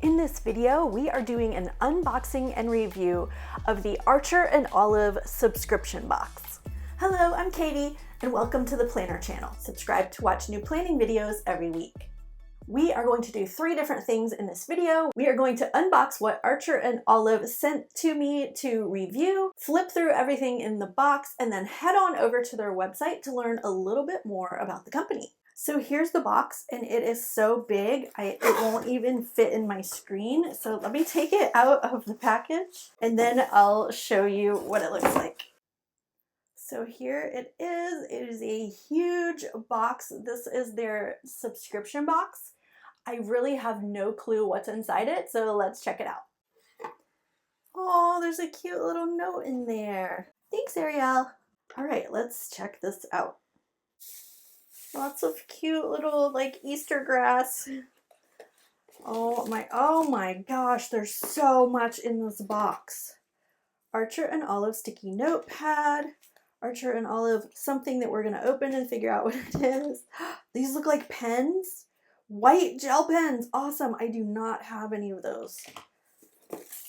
In this video, we are doing an unboxing and review of the Archer and Olive subscription box. Hello, I'm Katie, and welcome to the Planner channel. Subscribe to watch new planning videos every week. We are going to do 3 different things in this video. We are going to unbox what Archer and Olive sent to me to review, flip through everything in the box, and then head on over to their website to learn a little bit more about the company. So here's the box, and it is so big, it won't even fit in my screen. So let me take it out of the package, and then I'll show you what it looks like. So here it is. It is a huge box. This is their subscription box. I really have no clue what's inside it, so let's check it out. Oh, there's a cute little note in there. Thanks, Ariel. All right, let's check this out. Lots of cute little like Easter grass. Oh my gosh, there's so much in this box. Archer and Olive sticky notepad. Archer and Olive, something that we're gonna open and figure out what it is. These look like pens. White gel pens, awesome. I do not have any of those.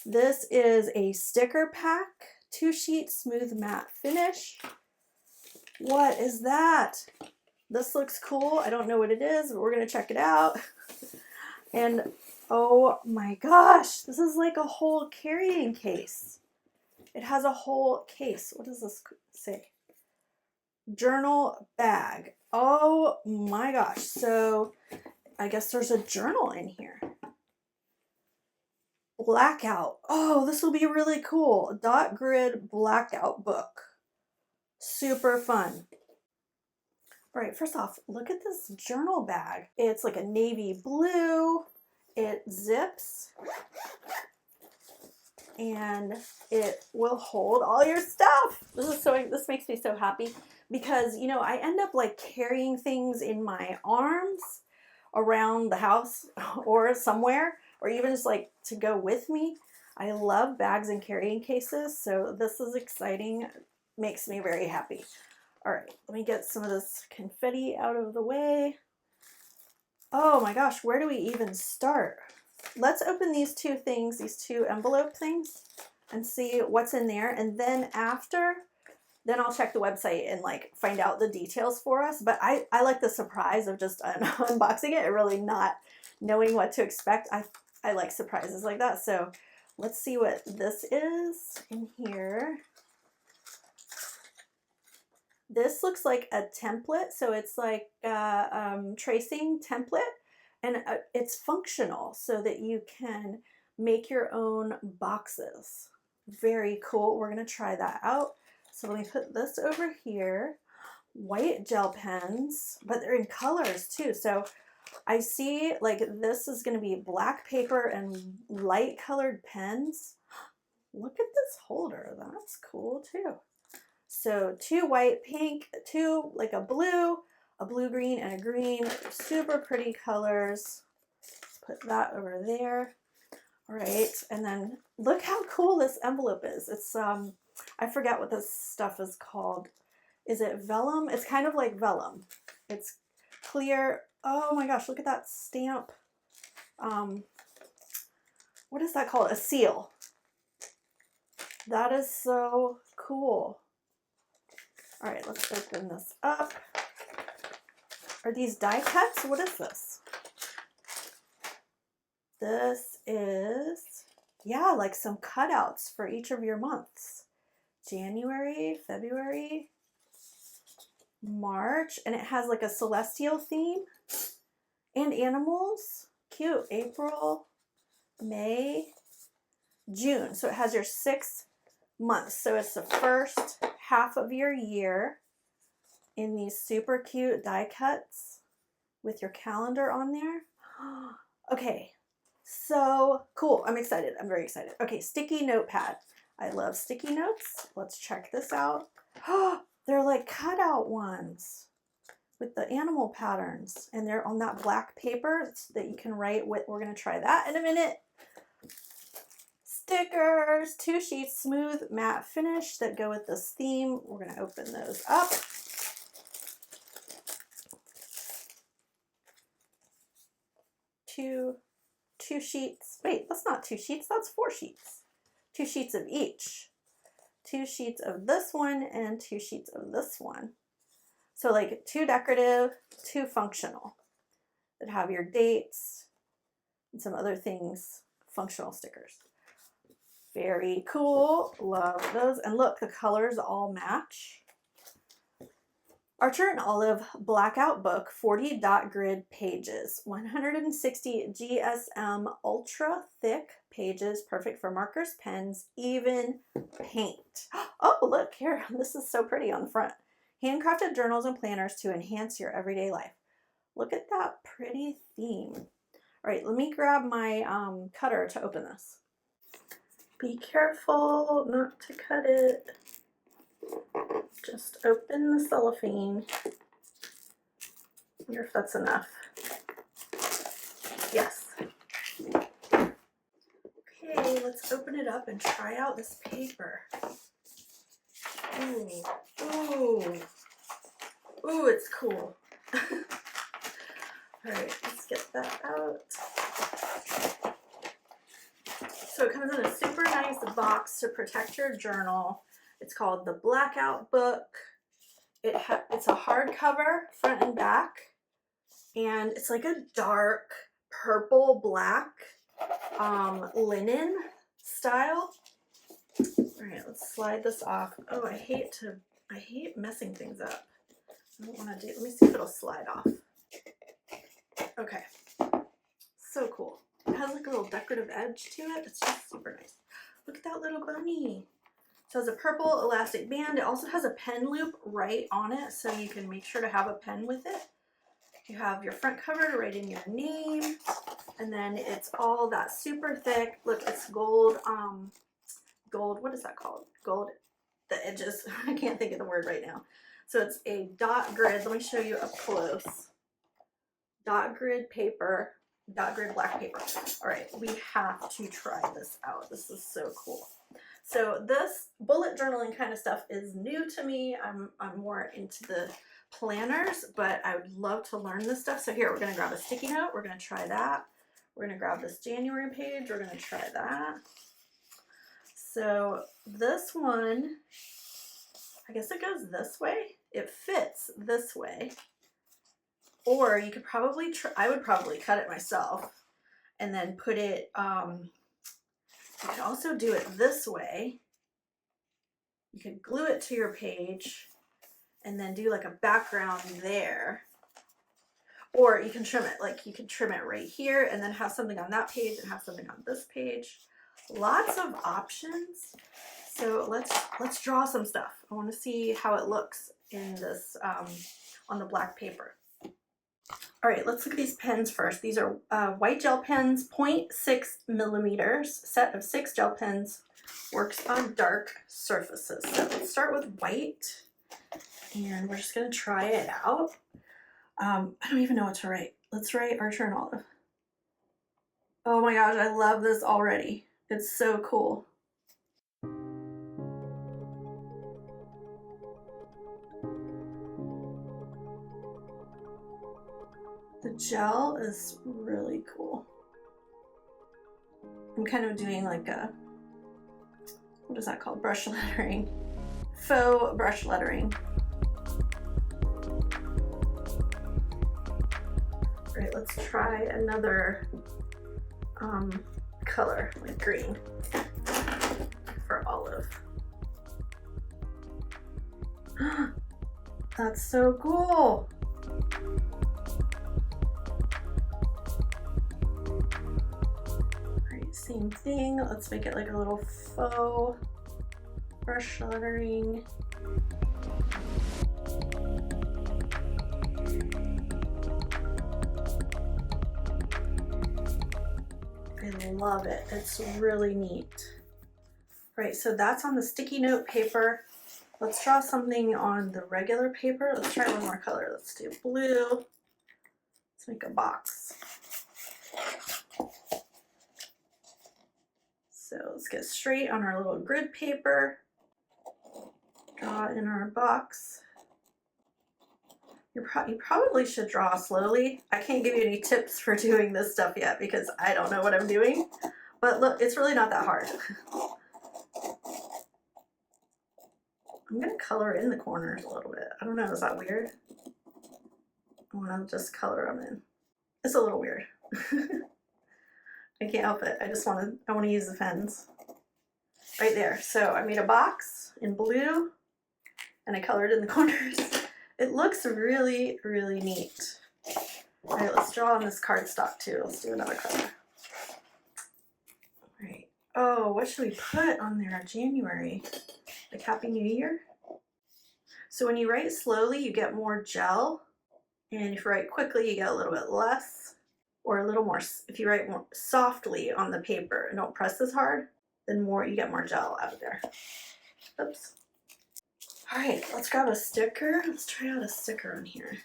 This is a sticker pack, 2-sheet smooth matte finish. What is that? This looks cool. I don't know what it is, but we're gonna check it out. And oh my gosh, this is like a whole carrying case. It has a whole case. What does this say? Journal bag. Oh my gosh. So I guess there's a journal in here. Blackout. Oh, this will be really cool. Dot grid blackout book. Super fun. All right, first off, look at this journal bag. It's like a navy blue. It zips. And it will hold all your stuff. This makes me so happy because, you know, I end up like carrying things in my arms around the house or somewhere, or even just like to go with me. I love bags and carrying cases, so this is exciting. Makes me very happy. All right, let me get some of this confetti out of the way. Oh my gosh, where do we even start? Let's open these 2 things, these 2 envelope things, and see what's in there. And then then I'll check the website and like find out the details for us. But I like the surprise of just unboxing it and really not knowing what to expect. I like surprises like that. So let's see what this is in here. This looks like a template. So it's like a tracing template. And it's functional so that you can make your own boxes. Very cool. We're going to try that out. So let me put this over here. White gel pens, but they're in colors too. So I see like this is going to be black paper and light colored pens. Look at this holder. That's cool too. So 2 white, pink, 2 like a blue green, and a green. Super pretty colors. Put that over there. All right, and then look how cool this envelope is. It's I forget what this stuff is called. Is it vellum? It's kind of like vellum. It's clear. Oh my gosh, look at that stamp. What is that called? A seal. That is so cool. All right, let's open this up. Are these die cuts? What is this? This is, yeah, like some cutouts for each of your months. January, February, March, and it has like a celestial theme and animals. Cute. April, May, June. So it has your 6 months. So it's the first half of your year in these super cute die cuts with your calendar on there. Okay, so cool. I'm excited. I'm very excited. Okay, sticky notepad. I love sticky notes. Let's check this out. They're like cutout ones with the animal patterns, and they're on that black paper so that you can write with. We're going to try that in a minute. Stickers, 2 sheets, smooth matte finish that go with this theme. We're going to open those up. 2 sheets. Wait, that's not 2 sheets, that's 4 sheets. 2 sheets of each. 2 sheets of this one and 2 sheets of this one. So like 2 decorative, 2 functional that have your dates and some other things, functional stickers. Very cool, love those. And look, the colors all match. Archer and Olive Blackout Book, 40 dot grid pages, 160 GSM ultra thick pages, perfect for markers, pens, even paint. Oh, look here, this is so pretty on the front. Handcrafted journals and planners to enhance your everyday life. Look at that pretty theme. All right, let me grab my cutter to open this. Be careful not to cut it. Just open the cellophane. I wonder if that's enough. Yes. Okay, let's open it up and try out this paper. Ooh, ooh, ooh, it's cool. All right, let's get that out. So it comes in a super nice box to protect your journal. It's called the Blackout Book. It's a hardcover, front and back, and it's like a dark purple black linen style. All right, let's slide this off. Oh, I hate messing things up. I don't want to do. Let me see if it'll slide off. Okay, so cool. It has like a little decorative edge to it. It's just super nice. Look at that little bunny. So it has a purple elastic band. It also has a pen loop right on it, so you can make sure to have a pen with it. You have your front cover to write in your name, and then it's all that super thick. Look, it's gold, what is that called? Gold, the edges. I can't think of the word right now. So it's a dot grid. Let me show you up close. Dot grid paper, dot grid black paper. All right, we have to try this out. This is so cool. So this bullet journaling kind of stuff is new to me. I'm more into the planners, but I would love to learn this stuff. So here, we're gonna grab a sticky note. We're gonna try that. We're gonna grab this January page. We're gonna try that. So this one, I guess it goes this way. It fits this way. Or you could probably, I would probably cut it myself and then put it, you could also do it this way. You could glue it to your page and then do like a background there. Or you can trim it, like you can trim it right here and then have something on that page and have something on this page. Lots of options. So let's draw some stuff. I want to see how it looks in this, on the black paper. All right, let's look at these pens first. These are white gel pens, 0.6 millimeters, set of 6 gel pens, works on dark surfaces. So let's start with white, and we're just gonna try it out. I don't even know what to write. Let's write Archer and Olive. Oh my gosh, I love this already. It's so cool. The gel is really cool. I'm kind of doing like a, what is that called? Brush lettering. Faux brush lettering. All right, let's try another color, like green, for Olive. That's so cool. Same thing. Let's make it like a little faux brush lettering. I love it. It's really neat. Right, so that's on the sticky note paper. Let's draw something on the regular paper. Let's try one more color. Let's do blue. Let's make a box. So let's get straight on our little grid paper, draw in our box. You probably should draw slowly. I can't give you any tips for doing this stuff yet because I don't know what I'm doing. But look, it's really not that hard. I'm gonna color in the corners a little bit. I don't know, is that weird? I wanna just color them in. It's a little weird. I can't help it. I wanna use the pens. Right there. So I made a box in blue and I colored in the corners. It looks really, really neat. All right, let's draw on this cardstock too. Let's do another color. All right. Oh, what should we put on there? January. Like Happy New Year? So when you write slowly, you get more gel. And if you write quickly, you get a little bit less. Or a little more, if you write more softly on the paper and don't press as hard, then you get more gel out of there. Oops. All right, let's grab a sticker. Let's try out a sticker on here.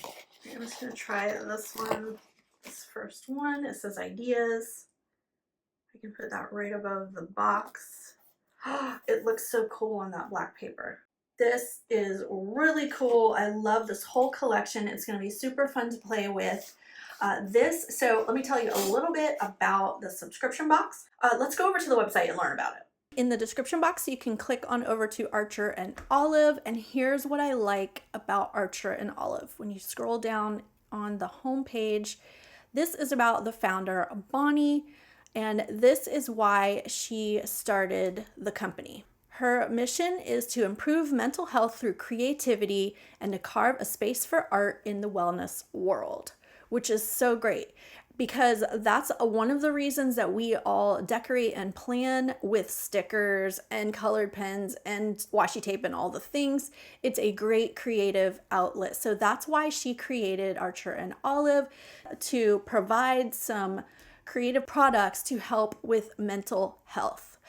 I'm just gonna try this one, this first one. It says ideas. I can put that right above the box. It looks so cool on that black paper. This is really cool. I love this whole collection. It's gonna be super fun to play with. So let me tell you a little bit about the subscription box. Let's go over to the website and learn about it. In the description box, you can click on over to Archer and Olive, and here's what I like about Archer and Olive. When you scroll down on the home page, this is about the founder, Bonnie, and this is why she started the company. Her mission is to improve mental health through creativity and to carve a space for art in the wellness world, which is so great because that's one of the reasons that we all decorate and plan with stickers and colored pens and washi tape and all the things. It's a great creative outlet. So that's why she created Archer and Olive, to provide some creative products to help with mental health.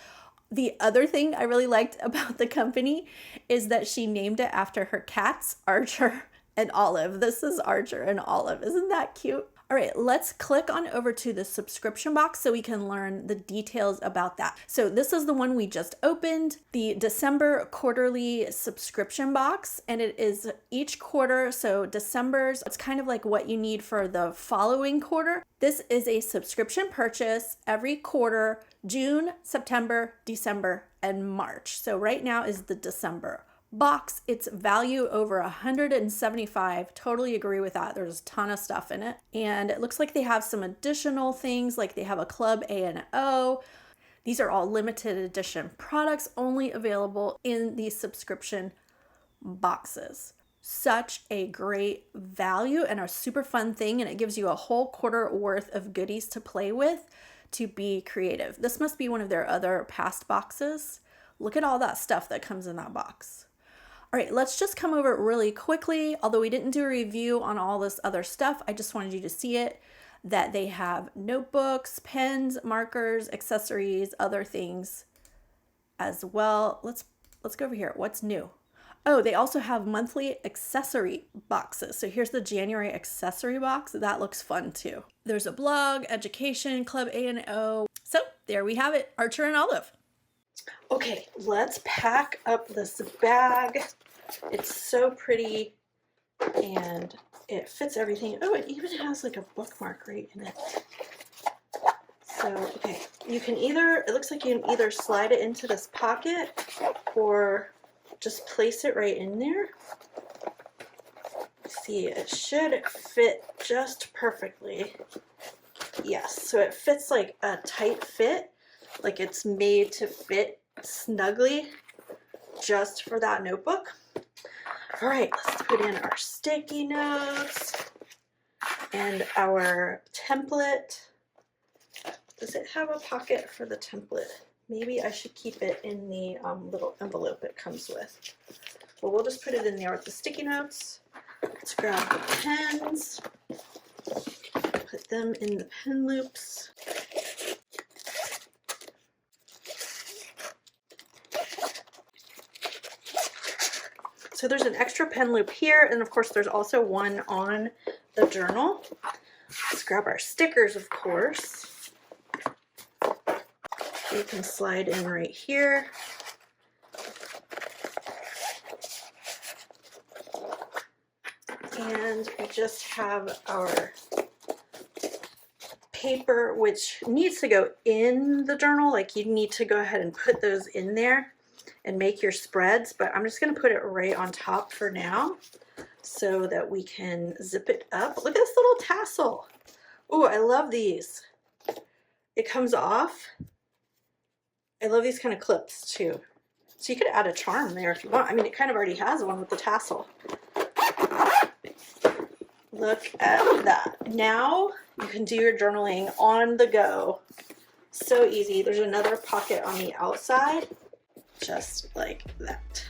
The other thing I really liked about the company is that she named it after her cats, Archer and Olive. This is Archer and Olive. Isn't that cute? All right, let's click on over to the subscription box so we can learn the details about that. So this is the one we just opened, the December quarterly subscription box, and it is each quarter. So December's, it's kind of like what you need for the following quarter. This is a subscription purchase every quarter, June, September, December, and March. So right now is the December box. It's value over $175. Totally agree with that. There's a ton of stuff in it. And it looks like they have some additional things, like they have a Club A&O. These are all limited edition products only available in these subscription boxes. Such a great value and a super fun thing. And it gives you a whole quarter worth of goodies to play with to be creative. This must be one of their other past boxes. Look at all that stuff that comes in that box. All right, let's just come over really quickly. Although we didn't do a review on all this other stuff, I just wanted you to see it, that they have notebooks, pens, markers, accessories, other things as well. Let's go over here. What's new? Oh, they also have monthly accessory boxes. So here's the January accessory box. That looks fun too. There's a blog, education, Club A&O. So there we have it, Archer and Olive. Okay, let's pack up this bag. It's so pretty and it fits everything. Oh, it even has like a bookmark right in it. So, okay, you can it looks like you can either slide it into this pocket or just place it right in there. See, it should fit just perfectly. Yes, so it fits like a tight fit, like it's made to fit snugly just for that notebook. All right, let's put in our sticky notes and our template. Does it have a pocket for the template? Maybe I should keep it in the little envelope it comes with. Well, we'll just put it in there with the sticky notes. Let's grab the pens, put them in the pen loops. So there's an extra pen loop here, and of course there's also one on the journal. Let's grab our stickers, of course. You can slide in right here. And we just have our paper, which needs to go in the journal. Like, you need to go ahead and put those in there and make your spreads, but I'm just going to put it right on top for now so that we can zip it up. Look at this little tassel. Oh, I love these. It comes off. I love these kind of clips too. So you could add a charm there if you want. I mean, it kind of already has one with the tassel. Look at that. Now you can do your journaling on the go. So easy. There's another pocket on the outside, just like that.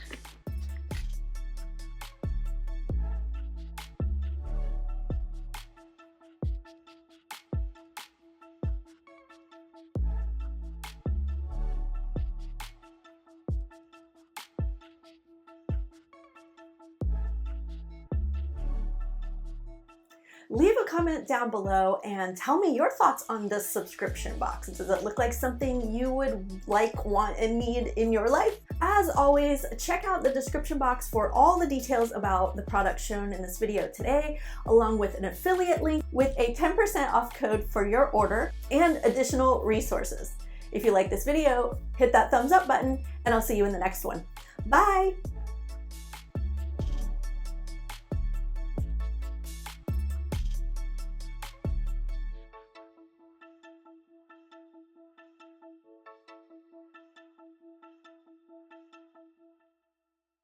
Leave a comment down below and tell me your thoughts on this subscription box. Does it look like something you would like, want, and need in your life? As always, check out the description box for all the details about the products shown in this video today, along with an affiliate link with a 10% off code for your order and additional resources. If you like this video, hit that thumbs up button, and I'll see you in the next one. Bye!